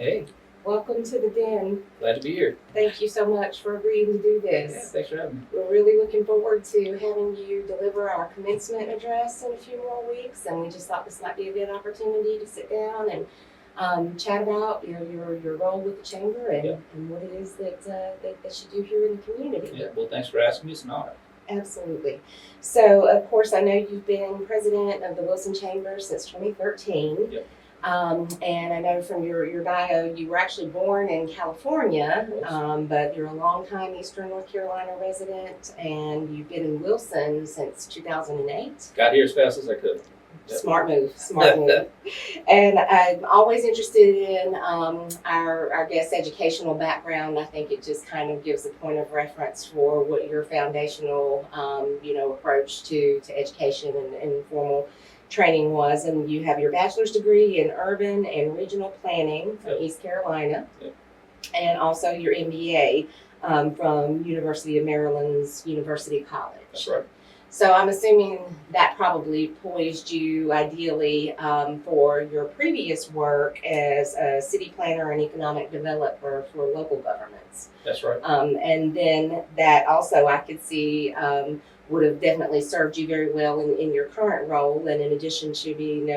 Hey, Welcome to the Den. glad to be here. Thank you so much for agreeing to do Yeah, this. thanks for having me. We're really looking forward to having you deliver our commencement address in a few more weeks, and we just thought this might be a good opportunity to sit down and chat about your role with the chamber and, Yeah. and what it is that you do here in the community. Yeah, well, thanks for asking me. It's an honor. Absolutely. So, of course, I know you've been president of the Wilson Chamber since 2013. Yep. And I know from your bio, you were actually born in California, Yes. but you're a longtime Eastern North Carolina resident, and you've been in Wilson since 2008. Got here as fast as I could. Yep. Smart move. And I'm always interested in our guest's educational background. I think it just kind of gives a point of reference for what your foundational, approach to education and formal training was. And you have your bachelor's degree in urban and regional planning from Yep. East Carolina, Yep. and also your MBA from University of Maryland's University College. That's right. So I'm assuming that probably poised you ideally for your previous work as a city planner and economic developer for local governments. That's right. And then that also I could see would have definitely served you very well in your current role. And in addition to being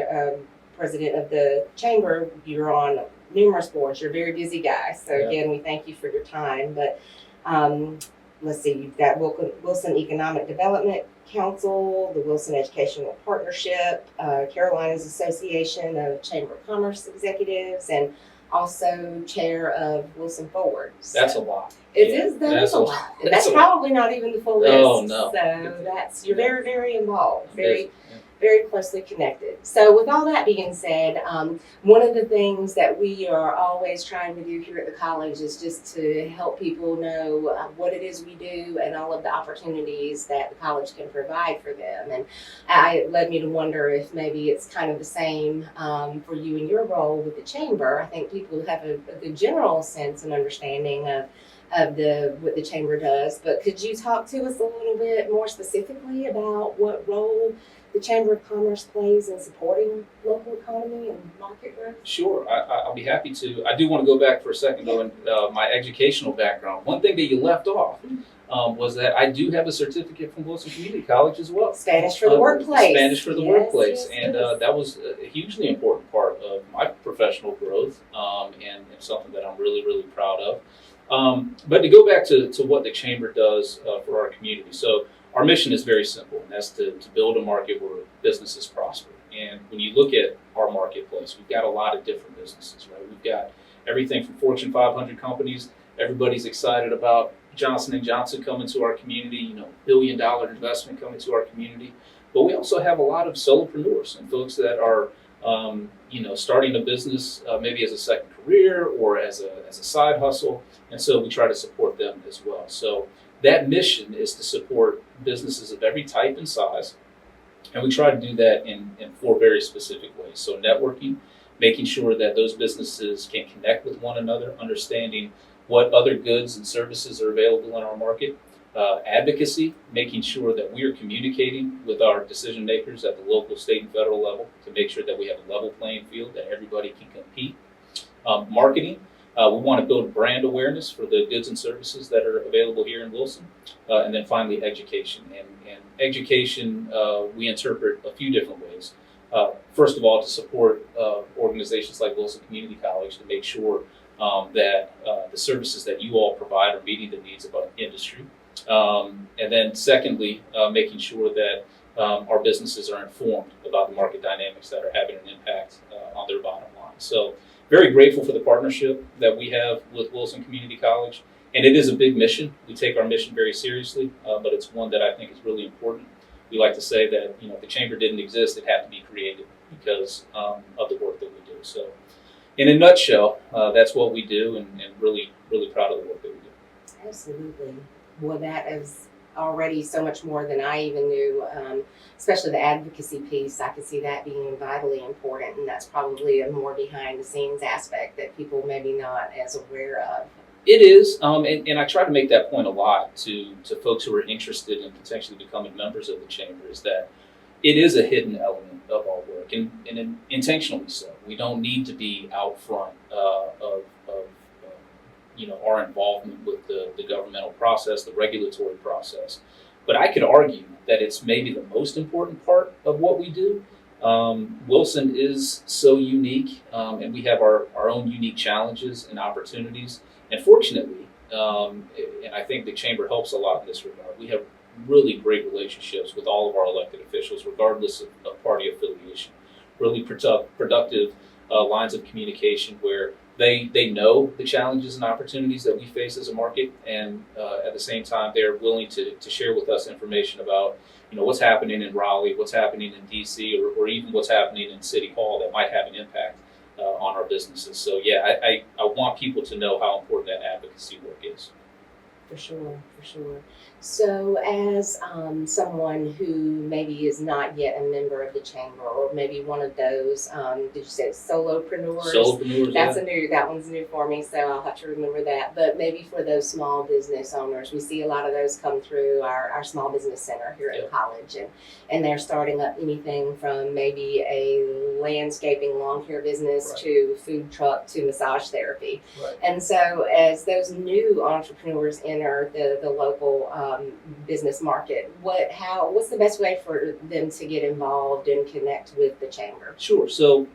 president of the chamber, you're on numerous boards. You're a very busy guy. So Yeah. again, we thank you for your time. But let's see, you've got Wilson Economic Development Council, the Wilson Educational Partnership, Carolinas Association of Chamber of Commerce Executives, and also chair of Wilson Forward. So That's a lot. It Yeah, is. That that's is a a- lot. And that's that's a lot. probably not even the full list. Oh, no. So you're very, very involved. Very, Yeah. very closely connected. So with all that being said, one of the things that we are always trying to do here at the college is just to help people know what it is we do and all of the opportunities that the college can provide for them. And it led me to wonder if maybe it's kind of the same for you in your role with the chamber. I think people have a good general sense and understanding of what the chamber does, but could you talk to us a little bit more specifically about what role the Chamber of Commerce plays in supporting local economy and market growth? Sure, I'll be happy to. I do want to go back for a second, though, in my educational background. One thing that you left off was that I do have a certificate from Wilson Community College as well. Spanish for the workplace. Spanish for the Yes, workplace. yes, And yes. that was a hugely important part of my professional growth and something that I'm really, really proud of. But to go back to what the Chamber does for our community. So our mission is very simple, and that's to build a market where businesses prosper. And when you look at our marketplace, we've got a lot of different businesses, right? We've got everything from Fortune 500 companies. Everybody's excited about Johnson & Johnson coming to our community, billion-dollar investment coming to our community. But we also have a lot of solopreneurs and folks that are starting a business maybe as a second career or as a side hustle. And so we try to support them as well. So that mission is to support businesses of every type and size. And we try to do that in four very specific ways. So networking, making sure that those businesses can connect with one another, understanding what other goods and services are available in our market. Advocacy, making sure that we are communicating with our decision makers at the local, state, and federal level to make sure that we have a level playing field, that everybody can compete. Marketing, we want to build brand awareness for the goods and services that are available here in Wilson. And then finally, education. And education, we interpret a few different ways. First of all, to support organizations like Wilson Community College to make sure that the services that you all provide are meeting the needs of our industry. And then secondly, making sure that our businesses are informed about the market dynamics that are having an impact on their bottom line. So very grateful for the partnership that we have with Wilson Community College. And it is a big mission. We take our mission very seriously, but it's one that I think is really important. We like to say that if the chamber didn't exist, it had to be created because of the work that we do. So in a nutshell, that's what we do, and really, really proud of the work that we do. Absolutely. Well, that is already so much more than I even knew, especially the advocacy piece. I could see that being vitally important, and that's probably a more behind the scenes aspect that people maybe not as aware of. It is, and I try to make that point a lot to folks who are interested in potentially becoming members of the chamber, is that it is a hidden element of our work, and intentionally so. We don't need to be out front of our involvement with the governmental process, the regulatory process. But I could argue that it's maybe the most important part of what we do. Wilson is so unique, and we have our own unique challenges and opportunities. And fortunately, and I think the Chamber helps a lot in this regard, we have really great relationships with all of our elected officials, regardless of party affiliation. Really productive lines of communication where they know the challenges and opportunities that we face as a market, and at the same time, they're willing to share with us information about what's happening in Raleigh, what's happening in DC, or even what's happening in City Hall that might have an impact on our businesses. So yeah, I want people to know how important that advocacy work is. For sure, for sure. So, as someone who maybe is not yet a member of the chamber, or maybe one of those, did you say solopreneurs? Solopreneurs, That's yeah. that one's new for me, so I'll have to remember that. But maybe for those small business owners, we see a lot of those come through our small business center here at the college, and they're starting up anything from maybe a landscaping lawn care business Right. to food truck to massage therapy. Right. And so, as those new entrepreneurs enter the local business market, what's the best way for them to get involved and connect with the chamber? Sure. So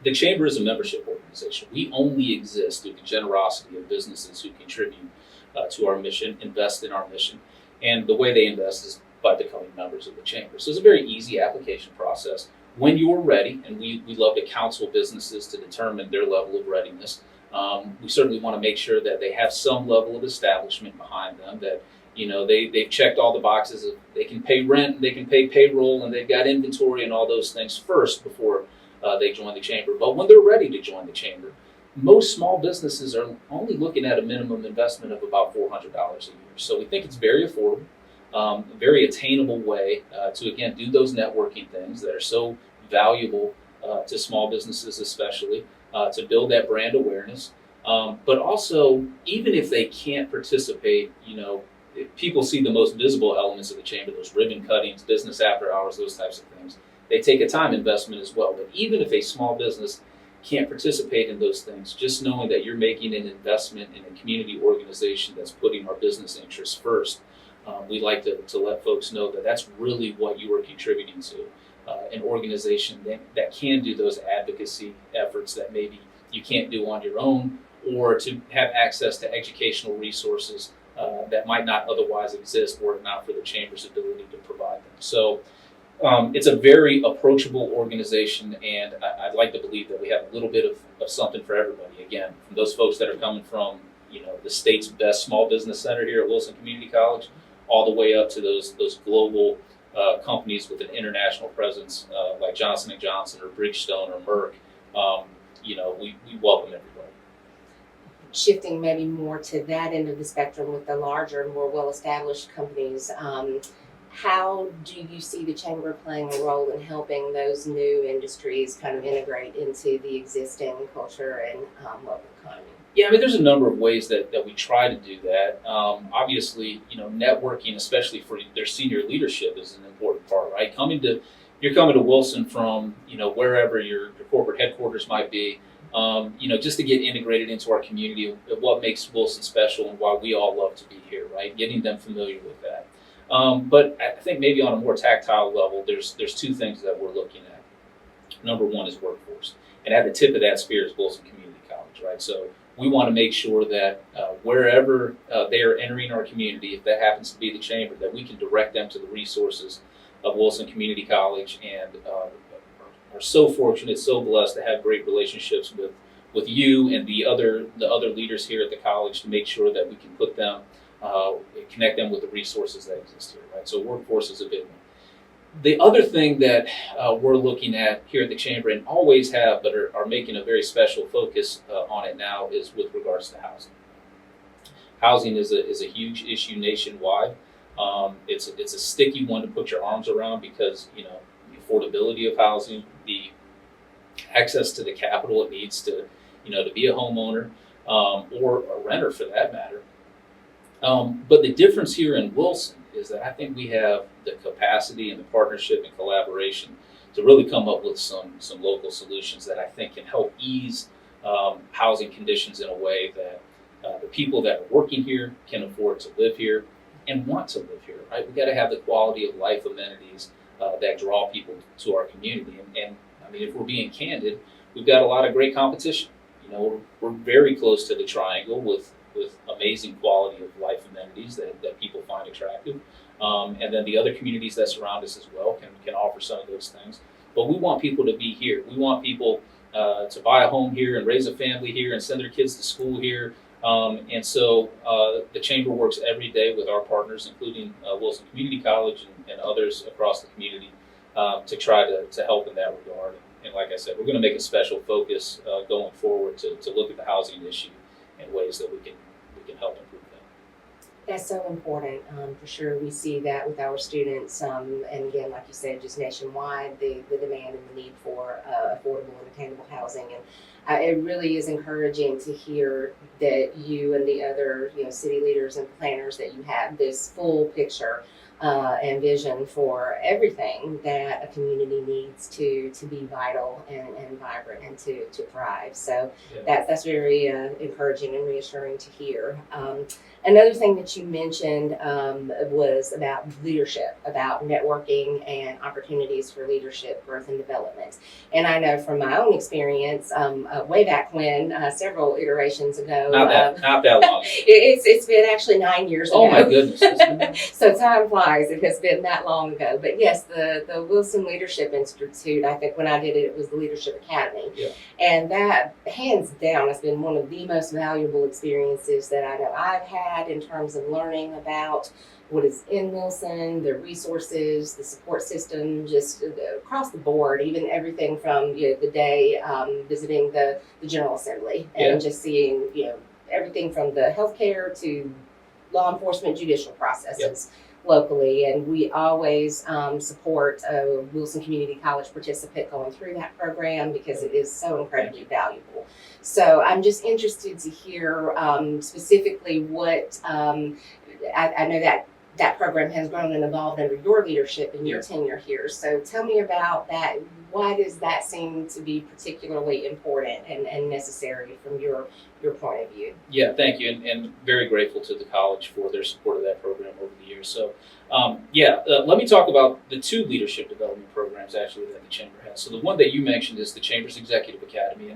the Chamber is a membership organization. We only exist through the generosity of businesses who contribute to our mission, invest in our mission, and the way they invest is by becoming members of the Chamber. So it's a very easy application process. When you're ready, and we love to counsel businesses to determine their level of readiness. We certainly want to make sure that they have some level of establishment behind them, that they've checked all the boxes of they can pay rent, they can pay payroll, and they've got inventory and all those things first before they join the chamber. But when they're ready to join the chamber, most small businesses are only looking at a minimum investment of about $400 a year. So we think it's very affordable, a very attainable way to, again, do those networking things that are so valuable to small businesses especially, to build that brand awareness. But also, even if they can't participate, people see the most visible elements of the chamber, those ribbon cuttings, business after hours, those types of things. They take a time investment as well. But even if a small business can't participate in those things, just knowing that you're making an investment in a community organization that's putting our business interests first, we like to let folks know that that's really what you are contributing to, an organization that can do those advocacy efforts that maybe you can't do on your own, or to have access to educational resources that might not otherwise exist were it not for the Chamber's ability to provide them. So it's a very approachable organization, and I'd like to believe that we have a little bit of something for everybody. Again, from those folks that are coming from the state's best small business center here at Wilson Community College, all the way up to those global companies with an international presence like Johnson & Johnson or Bridgestone or Merck. We welcome everybody. Shifting maybe more to that end of the spectrum with the larger, more well-established companies, how do you see the chamber playing a role in helping those new industries kind of integrate into the existing culture and local economy? Yeah, I mean, there's a number of ways that we try to do that. Obviously, networking, especially for their senior leadership, is an important part, right? You're coming to Wilson from, wherever your corporate headquarters might be, just to get integrated into our community, what makes Wilson special and why we all love to be here, right? Getting them familiar with that. But I think maybe on a more tactile level, there's two things that we're looking at. Number one is workforce. And at the tip of that spear is Wilson Community College, right? So we want to make sure that wherever they are entering our community, if that happens to be the chamber, that we can direct them to the resources of Wilson Community College, and are so fortunate, so blessed to have great relationships with you and the other leaders here at the college to make sure that we can put them, connect them with the resources that exist here, right? So workforce is a big one. The other thing that we're looking at here at the chamber, and always have, but are making a very special focus on it now, is with regards to housing. Housing is a huge issue nationwide. It's a sticky one to put your arms around because the affordability of housing, the access to the capital it needs to be a homeowner or a renter for that matter. But the difference here in Wilson is that I think we have the capacity and the partnership and collaboration to really come up with some local solutions that I think can help ease housing conditions in a way that the people that are working here can afford to live here and want to live here, right? We got to have the quality of life amenities that draw people to our community. And I mean, if we're being candid, we've got a lot of great competition. You know, we're very close to the Triangle with amazing quality of life amenities that people find attractive. And then the other communities that surround us as well can offer some of those things. But we want people to be here. We want people to buy a home here and raise a family here and send their kids to school here. And so the Chamber works every day with our partners, including Wilson Community College and others across the community, to try to help in that regard. And like I said, we're going to make a special focus going forward to look at the housing issue in ways that we can help improve that. That's so important, for sure. We see that with our students, and again, like you said, just nationwide, the demand and the need for affordable and attainable housing. And it really is encouraging to hear that you and the other, city leaders and planners, that you have this full picture and vision for everything that a community needs to be vital and vibrant and to thrive. So Yeah. that's very encouraging and reassuring to hear. Another thing that you mentioned was about leadership, about networking and opportunities for leadership, growth, and development. And I know from my own experience, way back when, several iterations ago. Not that long. It's been actually 9 years ago. Oh my goodness. So time flies. It has been that long ago. But yes, the Wilson Leadership Institute, I think when I did it, it was the Leadership Academy. Yeah. And that, hands down, has been one of the most valuable experiences that I know I've had in terms of learning about what is in Wilson, the resources, the support system, just across the board, even everything from the day visiting the General Assembly and just seeing everything from the healthcare to law enforcement, judicial processes locally. And we always support a Wilson Community College participant going through that program because it is so incredibly valuable. So I'm just interested to hear specifically what I know that program has grown and evolved under your leadership and your tenure here. So tell me about that. Why does that seem to be particularly important and necessary from your point of view? Yeah, thank you, and very grateful to the college for their support of that program over the years. So, let me talk about the two leadership development programs actually that the Chamber has. So the one that you mentioned is the Chamber's Executive Academy,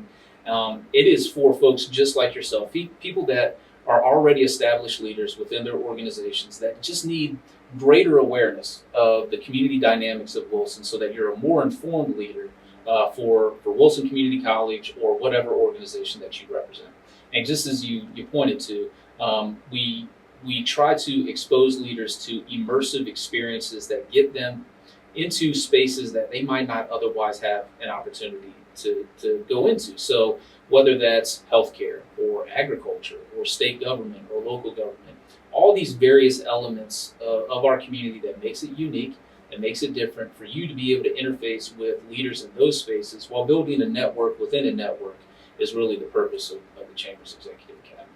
and it is for folks just like yourself, people that are already established leaders within their organizations that just need greater awareness of the community dynamics of Wilson so that you're a more informed leader for Wilson Community College or whatever organization that you represent. And just as you pointed to, we try to expose leaders to immersive experiences that get them into spaces that they might not otherwise have an opportunity to go into. So whether that's healthcare or agriculture or state government or local government, all these various elements of our community that makes it unique and makes it different for you to be able to interface with leaders in those spaces while building a network within a network is really the purpose of the Chamber's Executive Academy.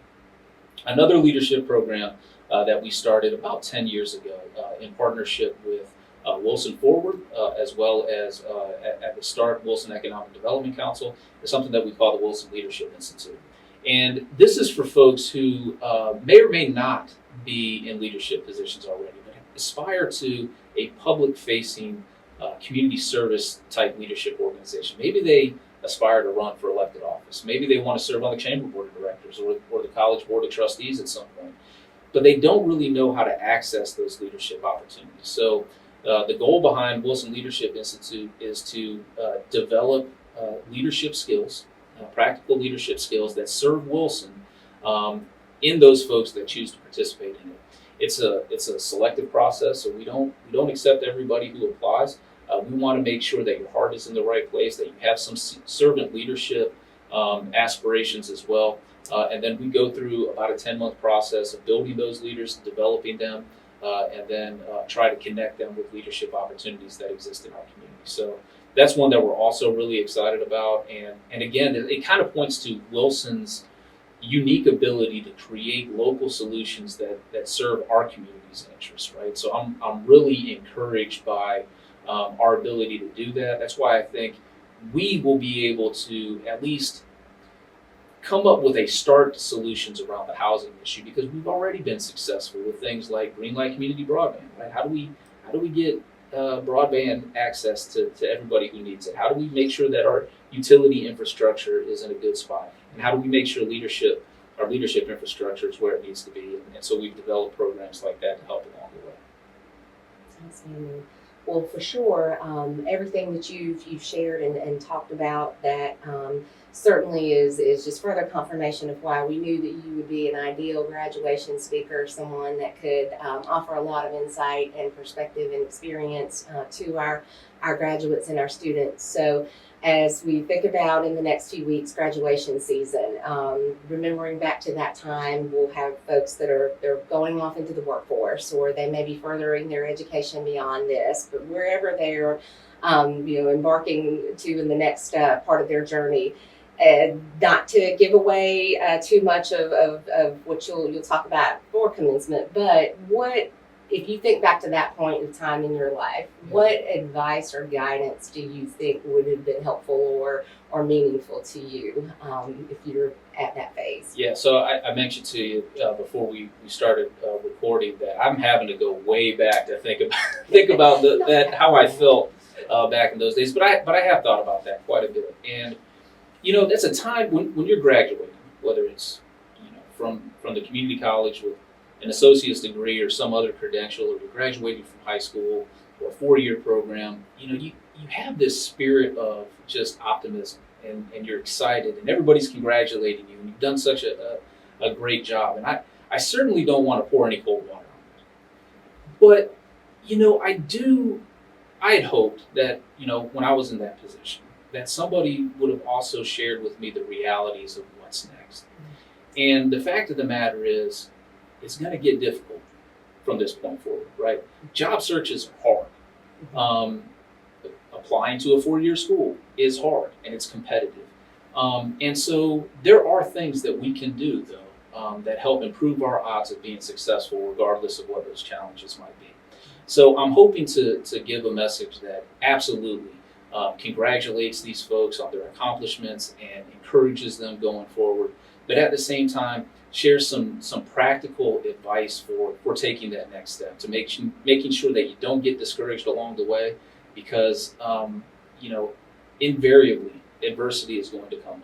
Another leadership program that we started about 10 years ago in partnership with Wilson Forward, as well as at the start, Wilson Economic Development Council, is something that we call the Wilson Leadership Institute. And this is for folks who may or may not be in leadership positions already, but aspire to a public-facing community service type leadership organization. Maybe they aspire to run for elected office. Maybe they want to serve on the Chamber Board of Directors or the College Board of Trustees at some point, but they don't really know how to access those leadership opportunities. So the goal behind Wilson Leadership Institute is to develop leadership skills, practical leadership skills that serve Wilson in those folks that choose to participate in it. It's a selective process, so we don't accept everybody who applies. We want to make sure that your heart is in the right place, that you have some servant leadership aspirations as well. And then we go through about a 10-month process of building those leaders, developing them, and then try to connect them with leadership opportunities that exist in our community. So that's one that we're also really excited about. And again, it kind of points to Wilson's unique ability to create local solutions that serve our community's interests, right? So I'm really encouraged by our ability to do that. That's why I think we will be able to at least come up with a start to solutions around the housing issue, because we've already been successful with things like Greenlight Community Broadband, right? How do we get broadband access to everybody who needs it? How do we make sure that our utility infrastructure is in a good spot? And how do we make sure our leadership infrastructure is where it needs to be? And so we've developed programs like that to help along the way. Outstanding. Well, for sure, everything that you've shared and talked about, that certainly is just further confirmation of why we knew that you would be an ideal graduation speaker, someone that could offer a lot of insight and perspective and experience to our graduates and our students. So as we think about in the next few weeks graduation season, remembering back to that time, we'll have folks that they're going off into the workforce, or they may be furthering their education beyond this, but wherever they're embarking to in the next part of their journey. Not to give away too much of what you'll talk about for commencement, but what, if you think back to that point in time in your life, what advice or guidance do you think would have been helpful or meaningful to you if you're at that phase? Yeah, so I mentioned to you before we started recording that I'm having to go way back to think about that how I felt back in those days. But I have thought about that quite a bit, and that's a time when you're graduating, whether it's from the community college with an associate's degree or some other credential, or you're graduating from high school or a 4-year program. You have this spirit of just optimism, and you're excited, and everybody's congratulating you, and you've done such a great job. And I certainly don't want to pour any cold water on it. But I had hoped that when I was in that position, that somebody would have also shared with me the realities of what's next. And the fact of the matter is, it's going to get difficult from this point forward, right? Job searches are hard. Applying to a 4-year school is hard, and it's competitive. And so there are things that we can do, though, that help improve our odds of being successful, regardless of what those challenges might be. So I'm hoping to give a message that absolutely congratulates these folks on their accomplishments and encourages them going forward, but at the same time shares some practical advice for taking that next step, to making sure that you don't get discouraged along the way, because invariably adversity is going to come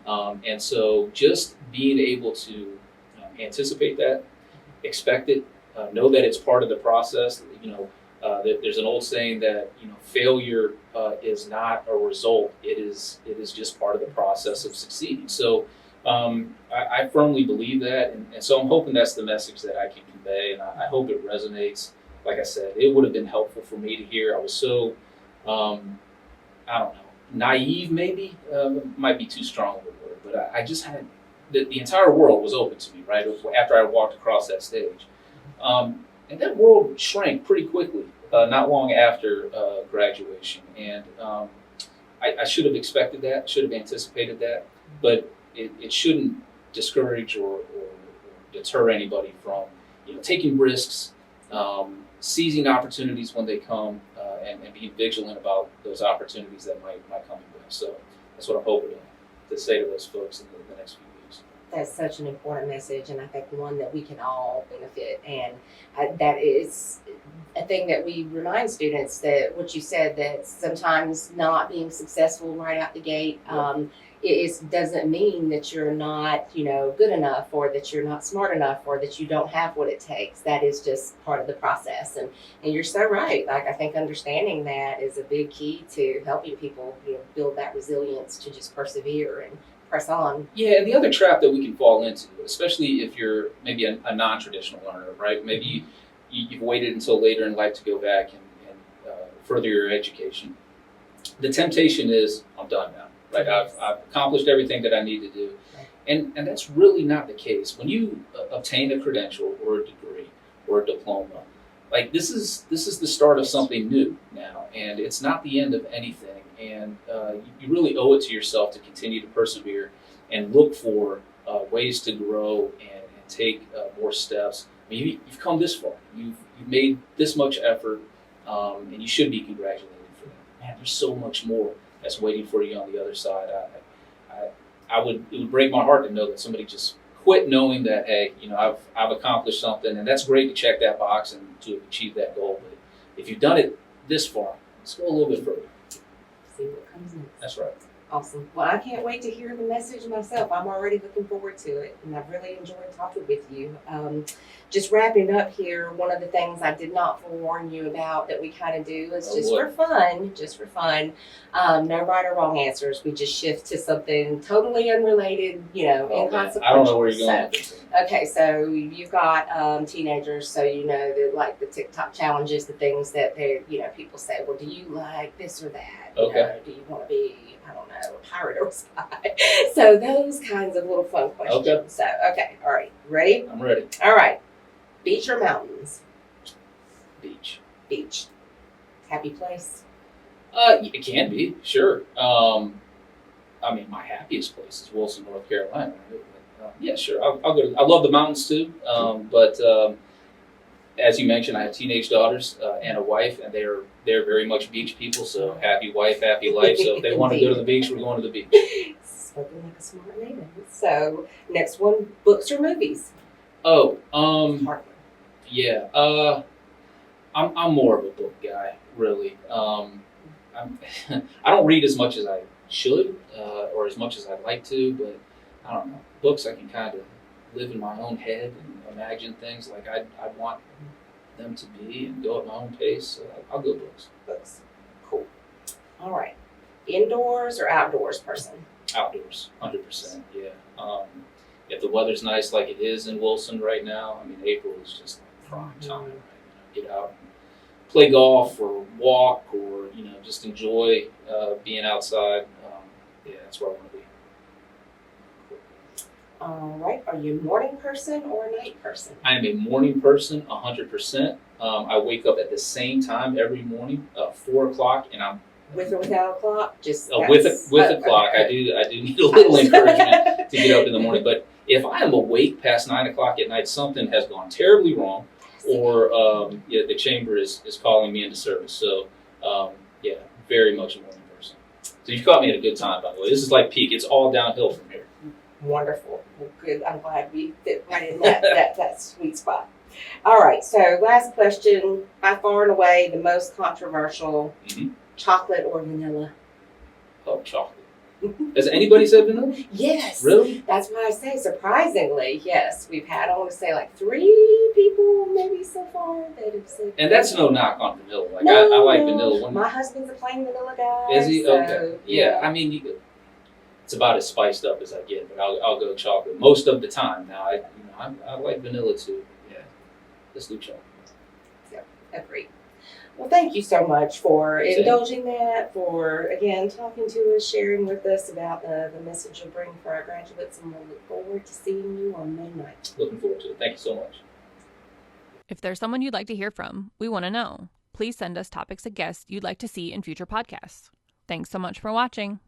up, and so just being able to anticipate that, expect it, know that it's part of the process. There's an old saying that failure is not a result; it is just part of the process of succeeding. So I firmly believe that, and so I'm hoping that's the message that I can convey, and I hope it resonates. Like I said, it would have been helpful for me to hear. I was so I don't know, naive maybe might be too strong of a word, but I just had the entire world was open to me right after I walked across that stage. And that world shrank pretty quickly, not long after graduation. And I should have expected that, should have anticipated that, but it shouldn't discourage or deter anybody from taking risks, seizing opportunities when they come, and being vigilant about those opportunities that might come in with. So that's what I'm hoping to say to those folks in the next few weeks. That's such an important message, and I think one that we can all benefit. And that is a thing that we remind students, that what you said, that sometimes not being successful right out the gate it doesn't mean that you're not good enough, or that you're not smart enough, or that you don't have what it takes. That is just part of the process. And you're so right. Like, I think understanding that is a big key to helping people build that resilience to just persevere and press on. Yeah, and the other trap that we can fall into, especially if you're maybe a non-traditional learner, right? Maybe you've waited until later in life to go back and further your education. The temptation is, I'm done now, right? I've accomplished everything that I need to do. And that's really not the case. When you obtain a credential or a degree or a diploma, like this is the start of something new now, and it's not the end of anything. And you really owe it to yourself to continue to persevere and look for ways to grow and take more steps. I mean, you've come this far. You've made this much effort, and you should be congratulated for that. Man, there's so much more that's waiting for you on the other side. it would break my heart to know that somebody just quit knowing that, hey, I've accomplished something, and that's great to check that box and to achieve that goal. But if you've done it this far, let's go a little bit further. See what comes next. That's right. Awesome. Well, I can't wait to hear the message myself. I'm already looking forward to it, and I've really enjoyed talking with you. Just wrapping up here, one of the things I did not forewarn you about that we kind of do is for fun. No right or wrong answers. We just shift to something totally unrelated, inconsequential. I don't know where you're going with this. Okay, so you've got teenagers, so like the TikTok challenges, the things that people say, well, do you like this or that? Okay. Do you want to be, I don't know, a pirate or a spy? So those kinds of little fun questions. Okay. So, okay, all right, ready? I'm ready. All right, beach or mountains? Beach. Beach. Happy place? It can be, sure. My happiest place is Wilson, North Carolina. Yeah, sure. I'll go. I love the mountains too. But as you mentioned, I have teenage daughters and a wife, and they're very much beach people. So happy wife, happy life. So if they want to go to the beach, we're going to the beach. Spoken like a smart native. So next one, books or movies? Oh, Hard one. yeah. I'm more of a book guy, really. I don't read as much as I should, or as much as I'd like to, but I don't know. Books, I can kind of live in my own head and imagine things like I'd want them to be and go at my own pace. So I'll go books. Books. Cool. All right. Indoors or outdoors person? Outdoors, 100%. Yeah. If the weather's nice like it is in Wilson right now, April is just like prime time. Right? Get out and play golf or walk or just enjoy being outside. That's where I want to be. All right. Are you a morning person or a night person? I am a morning person, 100%. I wake up at the same time every morning, 4 o'clock, and I'm with or without a clock. Just with a clock. I do need a little encouragement to get up in the morning. But if I am awake past 9 o'clock at night, something has gone terribly wrong, or the chamber is calling me into service. So very much a morning person. So you caught me at a good time, by the way. This is like peak. It's all downhill from here. Wonderful. Well, good. I'm glad we fit right in that sweet spot. All right. So last question, by far and away the most controversial, chocolate or vanilla? Oh, chocolate. Has anybody said vanilla? Yes. Really? That's why I say surprisingly, yes. We've had, I want to say, like 3 people maybe so far that have said. And that's no knock on vanilla. Like no, I like vanilla. My husband's a plain vanilla guy. Is he? So, okay. Yeah. It's about as spiced up as I get, but I'll go chocolate most of the time. Now I like vanilla too. Yeah. Let's do chocolate. Yeah, agreed. Well, thank you so much for indulging that, for, again, talking to us, sharing with us about the message you'll bring for our graduates, and we'll look forward to seeing you on May 9th. Looking forward to it. Thank you so much. If there's someone you'd like to hear from, we want to know. Please send us topics and guests you'd like to see in future podcasts. Thanks so much for watching.